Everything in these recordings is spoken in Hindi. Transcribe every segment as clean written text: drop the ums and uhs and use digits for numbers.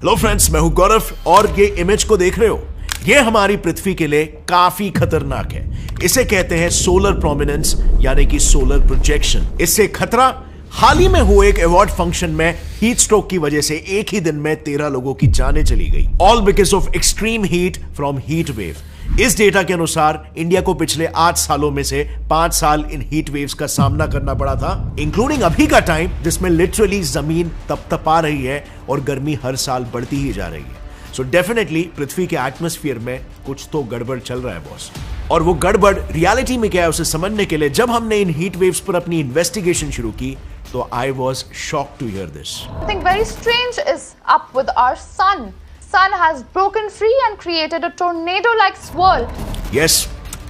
हेलो फ्रेंड्स, मैं हूं गौरव और ये इमेज को देख रहे हो, ये हमारी पृथ्वी के लिए काफी खतरनाक है। इसे कहते हैं सोलर प्रोमिनेंस यानी कि सोलर प्रोजेक्शन। इससे खतरा, हाल ही में हुए एक अवार्ड फंक्शन में हीट स्ट्रोक की वजह से एक ही दिन में 13 लोगों की जानें चली गई, all because of extreme heat from heat wave. इस डेटा के अनुसार इंडिया को पिछले 8 सालों में से 5 साल इन हीट वेव्स का सामना करना पड़ा था, इंक्लूडिंग अभी का टाइम जिसमें लिटरली जमीन तपतपा रही है और गर्मी हर साल बढ़ती ही जा रही है। सो डेफिनेटली पृथ्वी के एटमॉस्फेयर में कुछ तो गड़बड़ चल रहा है बॉस। और वो गड़बड़ रियलिटी में क्या है उसे समझने के लिए जब हमने इन हीट वेव्स पर अपनी इन्वेस्टिगेशन शुरू की तो I was shocked to hear this. Something very strange is up with our sun. Sun has broken free and created a tornado-like swirl. Yes,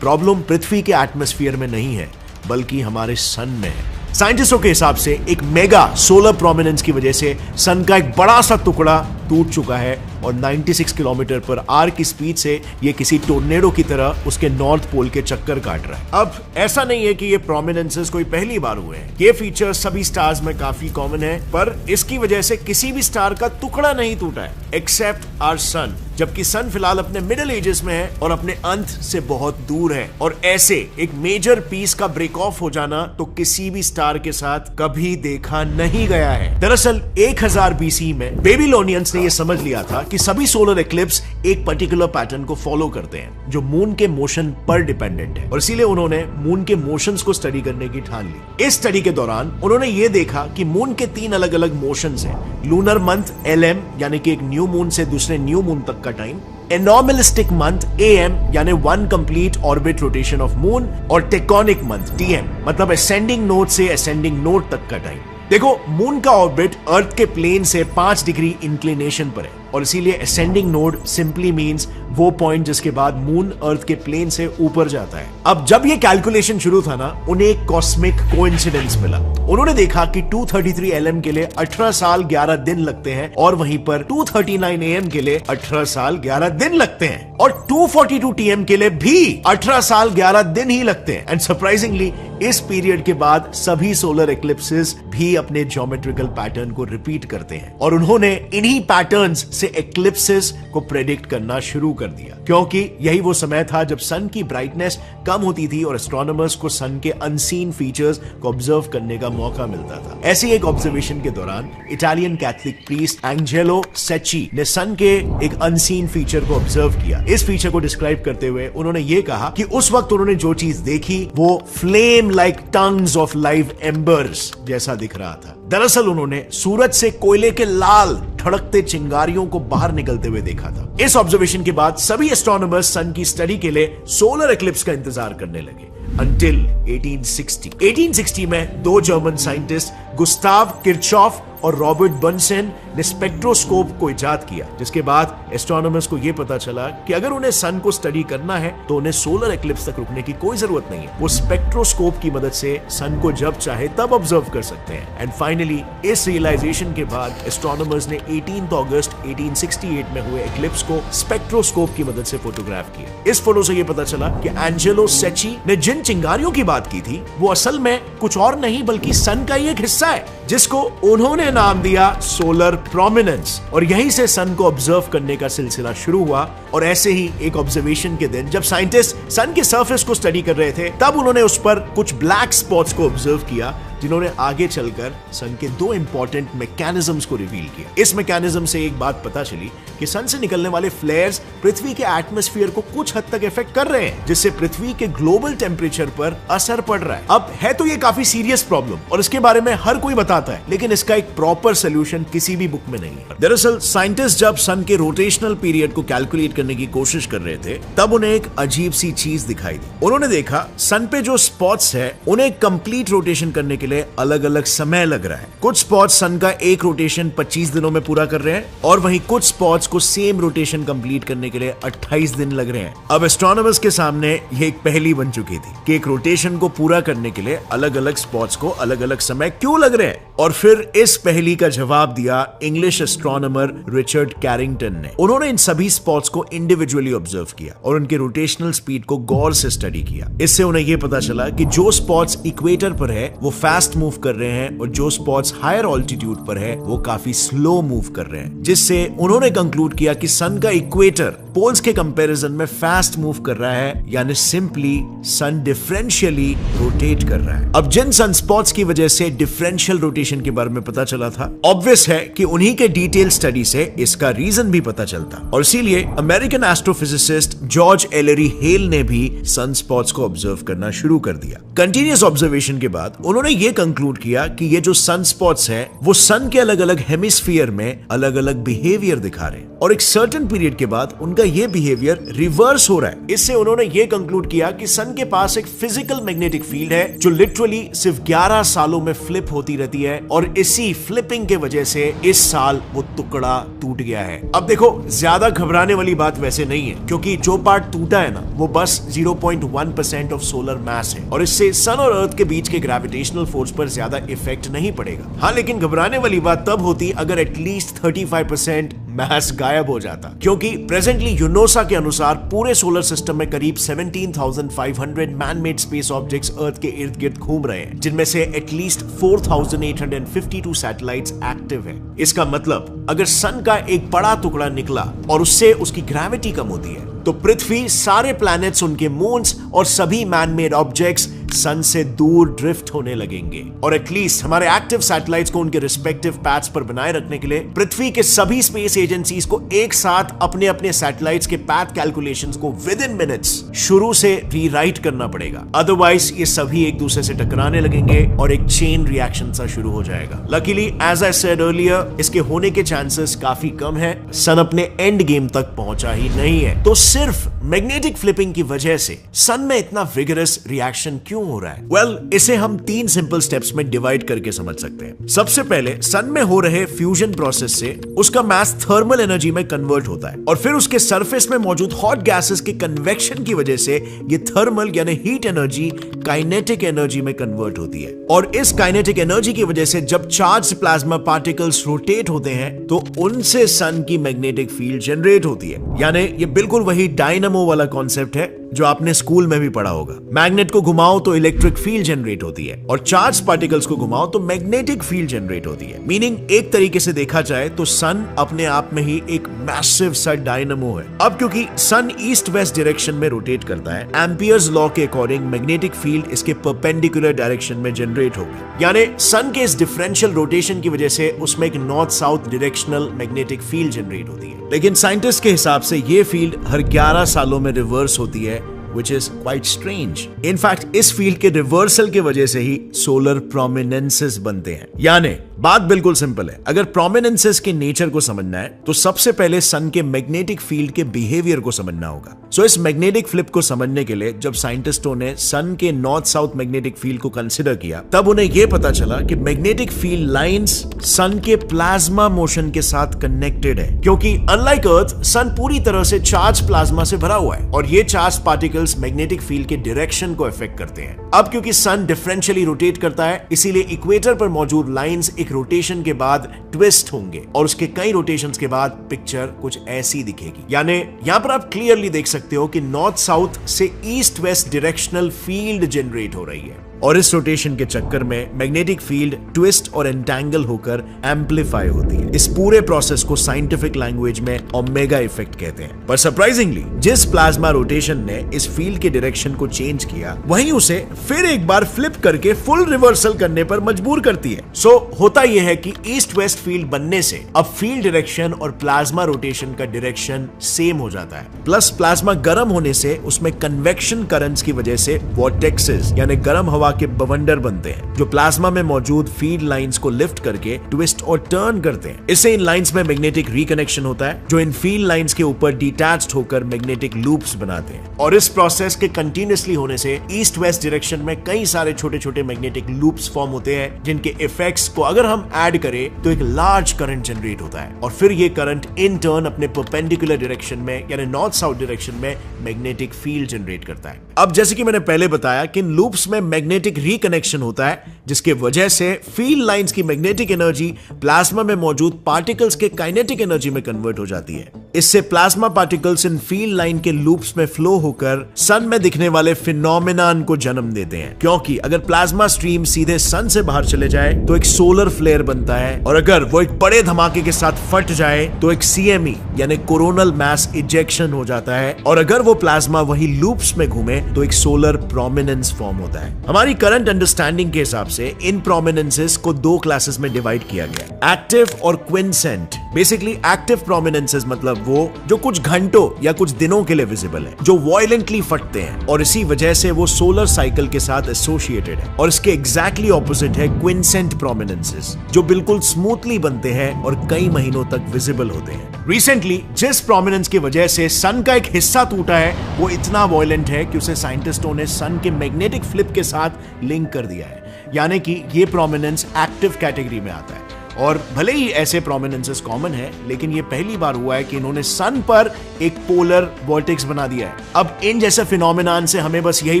problem पृथ्वी के एटमॉस्फेयर में नहीं है बल्कि हमारे सन में है। साइंटिस्टों के हिसाब से एक मेगा सोलर प्रोमिनेंस की वजह से सन का एक बड़ा सा टुकड़ा टूट चुका है और 96 किलोमीटर पर आवर की स्पीड से ये किसी टोर्नेडो की तरह उसके नॉर्थ पोल के चक्कर काट रहा है। अब ऐसा नहीं है कि ये प्रोमिनेंसेस कोई पहली बार हुए हैं, ये फीचर सभी स्टार्स में काफी कॉमन है, पर इसकी वजह से किसी भी स्टार का टुकड़ा नहीं टूटा है एक्सेप्ट आवर सन। जबकि सन फिलहाल अपने मिडिल एजेस में है और अपने अंत से बहुत दूर है, और ऐसे एक मेजर पीस का ब्रेक ऑफ हो जाना तो किसी भी स्टार के साथ कभी देखा नहीं गया है। दरअसल 1000 BC में बेबीलोनियंस ने यह समझ लिया था कि सभी सोलर इक्लिप्स एक पर्टिकुलर पैटर्न को फॉलो करते हैं जो मून के मोशन पर डिपेंडेंट है, और इसीलिए उन्होंने मून के मोशंस को स्टडी करने की ठान ली। इस स्टडी के दौरान उन्होंने ये देखा कि मून के 3 अलग अलग मोशंस हैं। लूनर मंथ LM यानी कि एक न्यू मून से दूसरे न्यू मून तक का टाइम, एनॉर्मलिस्टिक मंथ AM यानी 1 complete orbit rotation of moon, और टेक्टोनिक मंथ TM मतलब असेंडिंग नोड से असेंडिंग नोड तक का टाइम। देखो, मून का ऑर्बिट अर्थ के प्लेन से 5 डिग्री इंक्लिनेशन पर है, और इसीलिए असेंडिंग नोड सिंपली मींस वो पॉइंट जिसके बाद मून अर्थ के प्लेन से ऊपर जाता है। अब जब ये कैलकुलेशन शुरू था ना, उन्हें एक कॉस्मिक कोइंसिडेंस मिला। उन्होंने देखा कि 233 LM के लिए 18 साल 11 दिन लगते हैं, और वहीं पर 239 AM के लिए 18 साल 11 दिन लगते हैं, और 242 TM के लिए भी 18 साल 11 दिन ही लगते हैं। एंड सरप्राइजिंगली इस पीरियड के बाद सभी सोलर इक्लिप्सेस भी अपने ज्योमेट्रिकल पैटर्न को रिपीट करते हैं, और उन्होंने इन्हीं पैटर्न्स से इक्लिप्सेस को प्रेडिक्ट करना शुरू कर दिया, क्योंकि यही वो समय था जब सन की ब्राइटनेस कम होती थी और एस्ट्रोनॉमर्स को सन के अनसीन फीचर्स को ऑब्जर्व करने का मौका मिलता था। ऐसे एक ऑब्जर्वेशन के दौरान इटालियन कैथलिक प्रीस्ट एंजेलो सेची ने सन के एक अनसीन फीचर को ऑब्जर्व किया। इस फीचर को डिस्क्राइब करते हुए उन्होंने ये कहा कि उस वक्त उन्होंने जो चीज देखी वो flame like tongues of live एम्बर्स जैसा दिख रहा था। दरअसल उन्होंने सूरज से कोयले के लाल धड़कते चिंगारियों को बाहर निकलते हुए देखा था। इस ऑब्जर्वेशन के बाद सभी एस्ट्रोनॉमर्स सन की स्टडी के लिए सोलर इक्लिप्स का इंतजार करने लगे until 1860 में 2 जर्मन साइंटिस्ट गुस्ताव किरचॉफ और रॉबर्ट बर्नसेन ने स्पेक्ट्रोस्कोप को इजाद किया, जिसके बाद एस्ट्रोनॉमर्स को यह पता चला कि अगर उन्हें सन को स्टडी करना है तो उन्हें सोलर इक्लिप्स तक रुकने की कोई जरूरत नहीं है। वो स्पेक्ट्रोस्कोप की मदद से सन को जब चाहे तब ऑब्जर्व कर सकते हैं। एंड फाइनली इस रियलाइजेशन के बाद एस्ट्रोनॉमर्स ने 18 अगस्त 1868 में हुए इक्लिप्स को स्पेक्ट्रोस्कोप की मदद से फोटोग्राफ किया। इस फोटो से यह पता चला कि एंजेलो सेची ने जिन चिंगारियों की बात की थी वो असल में कुछ और नहीं बल्कि सन का ही एक हिस्सा है, जिसको उन्होंने नाम दिया सोलर प्रोमिनेंस, और यहीं से सन को ऑब्जर्व करने का सिलसिला शुरू हुआ। और ऐसे ही एक ऑब्जर्वेशन के दिन जब साइंटिस्ट सन के सरफेस को स्टडी कर रहे थे तब उन्होंने उस पर कुछ ब्लैक स्पॉट्स को ऑब्जर्व किया, जिन्होंने आगे चलकर सन के 2 इंपॉर्टेंट मैकेनिज्म्स को रिवील किया। इस मैकेनिज्म से एक बात पता चली कि सन से निकलने वाले फ्लेयर्स पृथ्वी के एटमॉस्फेयर को कुछ हद तक इफेक्ट कर रहे हैं, जिससे पृथ्वी के ग्लोबल टेम्परेचर पर असर पड़ रहा है। अब है तो ये काफी सीरियस प्रॉब्लम और इसके बारे में हर कोई बताता है, लेकिन इसका एक प्रॉपर सोल्यूशन किसी भी बुक में नहीं है। दरअसल साइंटिस्ट जब सन के रोटेशनल पीरियड को कैलकुलेट करने की कोशिश कर रहे थे तब उन्हें एक अजीब सी चीज दिखाई दी। उन्होंने देखा सन पे जो स्पॉट्स है उन्हें कंप्लीट रोटेशन करने के लिए अलग अलग समय लग रहा है। कुछ स्पॉट्स सन का एक रोटेशन 25 दिनों में पूरा कर रहे हैं, और वहीं कुछ स्पॉट्स को सेम रोटेशन कंप्लीट करने के लिए 28 दिन लग रहे हैं। अब एस्ट्रोनॉमर्स के सामने ये एक पहेली बन चुकी थी कि एक रोटेशन को पूरा करने के लिए अलग अलग स्पॉट्स को अलग अलग समय क्यों लग रहे हैं। और फिर इस पहेली का जवाब दिया इंग्लिश एस्ट्रोनॉमर रिचर्ड कैरिंगटन ने। उन्होंने इन सभी स्पॉट्स को इंडिविजुअली ऑब्जर्व किया और उनके रोटेशनल स्पीड को गौर से स्टडी किया। इससे उन्हें यह पता चला कि जो स्पॉट्स इक्वेटर पर है वो फास्ट फास्ट मूव कर रहे हैं और जो स्पॉट्स हायर ऑल्टीट्यूड पर है वो काफी स्लो मूव कर रहे हैं, जिससे उन्होंने कंक्लूड किया कि सन का इक्वेटर पोल्स के कंपैरिजन में फास्ट मूव कर रहा है, यानी सिंपली सन डिफरेंशियली रोटेट कर रहा है। अब जिन सन स्पॉट्स की वजह से डिफरेंशियल रोटेशन के बारे में पता चला था, ऑब्वियस है कि उन्हीं के डिटेल स्टडी से इसका रीजन भी पता चलता, और इसीलिए अमेरिकन एस्ट्रोफिजिसिस्ट जॉर्ज एलरी हेल ने भी सन स्पॉट्स को ऑब्जर्व करना शुरू कर दिया। कंटिन्यूअस ऑब्जर्वेशन के बाद उन्होंने ये कंक्लूड किया कि ये जो सन स्पॉट्स हैं वो सन के अलग अलग हेमिस्फीयर में अलग अलग बिहेवियर दिखा रहे हैं, और एक सर्टेन पीरियड के बाद उनका ये बिहेवियर रिवर्स हो रहा है। इससे उन्होंने ये कंक्लूड किया कि सन के पास एक फिजिकल मैग्नेटिक फील्ड है जो लिटरली सिर्फ 11 सालों में फ्लिप होती रहती है, और इसी फ्लिपिंग के वजह से इस साल वो टुकड़ा टूट गया है। अब देखो, ज्यादा घबराने वाली बात वैसे नहीं है, क्योंकि जो पार्ट टूटा है ना वो बस 0.1% ऑफ सोलर मास है, और इससे सन और अर्थ के बीच के ग्रेविटेशनल फोर्स पर ज्यादा इफेक्ट नहीं पड़ेगा। हाँ, लेकिन घबराने वाली बात तब होती अगर एटलीस्ट 35% मास गायब हो जाता, क्योंकि प्रेजेंटली यूनोसा के अनुसार पूरे सोलर सिस्टम में करीब 17,500 मैन-मेड स्पेस ऑब्जेक्ट्स अर्थ के इर्द गिर्द घूम रहे हैं, जिनमें से एटलीस्ट 4,852 सैटेलाइट्स एक्टिव हैं। इसका मतलब अगर सन का एक बड़ा टुकड़ा निकला और उससे उसकी ग्रेविटी कम होती है, तो पृथ्वी, सारे प्लैनेट्स, उनके मून्स और सभी मैन-मेड ऑब्जेक्ट्स सन से दूर ड्रिफ्ट होने लगेंगे, और एटलीस्ट हमारे एक्टिव सैटेलाइट्स को उनके रिस्पेक्टिव पैथ्स पर बनाए रखने के लिए पृथ्वी के सभी स्पेस एजेंसीज को एक साथ अपने अपने सैटेलाइट्स के पैथ कैलकुलेशंस को विद इन मिनट्स शुरू से रीराइट करना पड़ेगा। अदरवाइज ये सभी एक दूसरे से टकराने लगेंगे और एक चेन रिएक्शन सा शुरू हो जाएगा। Luckily, as I said earlier, इसके होने के चांसेस काफी कम है। सन अपने एंड गेम तक पहुंचा ही नहीं है, तो सिर्फ मैग्नेटिक फ्लिपिंग की वजह से सन में इतना विगरस रिएक्शन क्यों हो रहा है? वेल, इसे हम 3 सिंपल स्टेप्स में डिवाइड करके समझ सकते हैं। सबसे पहले, सन में हो रहे फ्यूजन प्रोसेस से उसका मास थर्मल एनर्जी में कन्वर्ट होता है, और फिर उसके सरफेस में मौजूद हॉट गैसेस के कन्वेक्शन की वजह से ये थर्मल यानी हीट एनर्जी काइनेटिक एनर्जी में कन्वर्ट होती है, और इस काइनेटिक एनर्जी की वजह से जब चार्ज प्लाज्मा पार्टिकल्स रोटेट होते हैं तो उनसे सन की मैग्नेटिक फील्ड जनरेट होती है। यानी ये बिल्कुल वही डायनामो वाला कॉन्सेप्ट है जो आपने स्कूल में भी पढ़ा होगा। मैग्नेट को घुमाओ तो इलेक्ट्रिक फील्ड जनरेट होती है, और चार्ज पार्टिकल्स को घुमाओ तो मैग्नेटिक फील्ड जनरेट होती है। मीनिंग, एक तरीके से देखा जाए तो सन अपने आप में ही एक मैसिव सा डायनामो है। अब क्योंकि सन ईस्ट वेस्ट डायरेक्शन में रोटेट करता है, एम्पियर्स लॉ के अकॉर्डिंग मैग्नेटिक फील्ड इसके परपेंडिकुलर डायरेक्शन में जनरेट होगी, यानी सन के इस डिफरेंशियल रोटेशन की वजह से उसमें एक north south directional magnetic field generate होती है। लेकिन साइंटिस्ट के हिसाब से ये फील्ड हर 11 सालों में रिवर्स होती है, which is quite strange. In fact, इस फील्ड के रिवर्सल के वजह से ही सोलर प्रोमिनेंसेस बनते हैं। यानी बात बिल्कुल सिंपल है, अगर प्रोमिनेंसेस के नेचर को समझना है तो सबसे पहले सन के मैग्नेटिक फील्ड के बिहेवियर को समझना होगा। सो इस मैग्नेटिक फ्लिप को समझने के लिए जब साइंटिस्टों ने सन के नॉर्थ साउथ मैग्नेटिक फील्ड को कंसिडर किया, तब उन्हें यह पता चला कि मैग्नेटिक फील्ड लाइंस सन के प्लाज्मा मोशन के साथ कनेक्टेड है, क्योंकि अनलाइक अर्थ, सन पूरी तरह से चार्ज प्लाज्मा से भरा हुआ है, और ये चार्ज पार्टिकल्स मैग्नेटिक फील्ड के डायरेक्शन को अफेक्ट करते हैं। अब क्योंकि सन डिफरेंशियली रोटेट करता है, इसीलिए इक्वेटर पर मौजूद लाइंस एक रोटेशन के बाद ट्विस्ट होंगे, और उसके कई रोटेशंस के बाद पिक्चर कुछ ऐसी दिखेगी। यानी यहां पर आप क्लियरली देख सकते हो कि नॉर्थ साउथ से east west directional field generate हो रही है, और इस रोटेशन के चक्कर में मैग्नेटिक फील्ड ट्विस्ट और एंटेंगल होकर एम्पलीफाई होती है। इस पूरे प्रोसेस को साइंटिफिक लैंग्वेज में ओमेगा इफेक्ट कहते हैं। पर सरप्राइजिंगली, जिस प्लाज्मा रोटेशन ने इस फील्ड के डायरेक्शन को चेंज किया, वहीं उसे फिर एक बार फ्लिप करके फुल रिवर्सल करने पर मजबूर करती है। सो होता यह है कि ईस्ट वेस्ट फील्ड बनने से अब फील्ड डायरेक्शन और प्लाज्मा रोटेशन का डायरेक्शन सेम हो जाता है। प्लस प्लाज्मा गर्म होने से उसमें कन्वेक्शन करंट्स की वजह से वॉर्टेक्सेस यानी गर्म हवा के बवंडर बनते हैं, जो प्लाज्मा में मौजूद फील्ड लाइंस को लिफ्ट करके ट्विस्ट और टर्न करते हैं। इससे इन लाइंस में मैग्नेटिक रिकनेक्शन होता है, जो इन फील्ड लाइंस के ऊपर डिटैच्ड होकर मैग्नेटिक लूप्स बनाते हैं, और इस प्रोसेस के कंटिन्यूअसली होने से ईस्ट वेस्ट डायरेक्शन में कई सारे छोटे छोटे मैग्नेटिक लूप्स फॉर्म होते हैं, जिनके इफेक्ट्स को अगर हम ऐड करें तो एक लार्ज करंट जनरेट होता है, और फिर ये करंट इन टर्न अपने परपेंडिकुलर डायरेक्शन में यानी नॉर्थ साउथ डायरेक्शन में मैग्नेटिक फील्ड जनरेट करता है। अब जैसे कि मैंने पहले बताया कि इन लूप्स में मैग्नेटिक रिकनेक्शन होता है, जिसके वजह से फील्ड लाइंस की मैग्नेटिक एनर्जी प्लाज्मा में मौजूद पार्टिकल्स के काइनेटिक एनर्जी में कन्वर्ट हो जाती है। इससे plasma particles in field line के लूप्स में फ्लो होकर सन में दिखने वाले फिनोमेनन को जन्म देते हैं। क्योंकि अगर प्लाज्मा स्ट्रीम सीधे सन से बाहर चले जाए तो एक सोलर फ्लेयर बनता है, और अगर वो एक बड़े धमाके के साथ फट जाए तो एक CME यानी कोरोनल मास इजेक्शन हो जाता है, और अगर वो प्लाज्मा वही लूप्स में घूमे तो एक सोलर प्रोमिनेंस फॉर्म होता है। हमारी करंट अंडरस्टैंडिंग के हिसाब से इन प्रोमिनेंसेस को दो क्लासेस में डिवाइड किया गया, एक्टिव और क्विंसेंट। बेसिकली एक्टिव प्रोमिनेंसेस मतलब वो जो कुछ घंटों या कुछ दिनों के लिए विजिबल है, जो वायलेंटली फटते हैं और इसी वजह से वो सोलर साइकिल के साथ एसोसिएटेड है। और इसके एग्जैक्टली ऑपोजिट है क्विंसेंट प्रोमिनेंसेस, जो बिल्कुल स्मूथली बनते हैं और कई महीनों तक विजिबल होते हैं। रिसेंटली जिस प्रोमिनेंस की वजह से सन का एक हिस्सा टूटा है वो इतना वायलेंट है कि उसे साइंटिस्टों ने सन के मैग्नेटिक फ्लिप के साथ लिंक कर दिया है, यानी कि ये प्रोमिनेंस एक्टिव कैटेगरी में आता है। और भले ही ऐसे प्रोमिनेंसेस कॉमन है, लेकिन ये पहली बार हुआ है कि इन्होंने सन पर एक पोलर वॉर्टेक्स बना दिया है। अब इन जैसे फिनोमेनन से हमें बस यही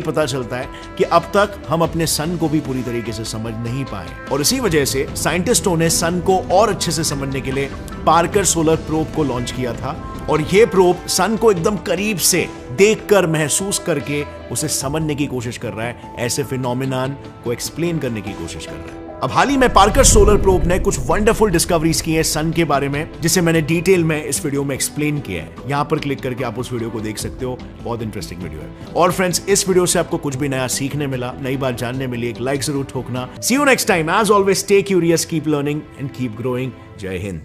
पता चलता है कि अब तक हम अपने सन को भी पूरी तरीके से समझ नहीं पाए, और इसी वजह से साइंटिस्टों ने सन को और अच्छे से समझने के लिए पार्कर सोलर प्रोब को लॉन्च किया था। और ये प्रोब सन को एकदम करीब से देखकर, महसूस करके उसे समझने की कोशिश कर रहा है, ऐसे फिनोमेनन को एक्सप्लेन करने की कोशिश कर रहा है। अब हाल ही में पार्कर सोलर प्रोब ने कुछ वंडरफुल डिस्कवरीज की है सन के बारे में, जिसे मैंने डिटेल में इस वीडियो में एक्सप्लेन किया है। यहां पर क्लिक करके आप उस वीडियो को देख सकते हो, बहुत इंटरेस्टिंग वीडियो है। और फ्रेंड्स, इस वीडियो से आपको कुछ भी नया सीखने मिला, नई बात जानने मिली, एक लाइक जरूर ठोकना। See you next time. As always stay curious, keep learning and keep growing. जय हिंद।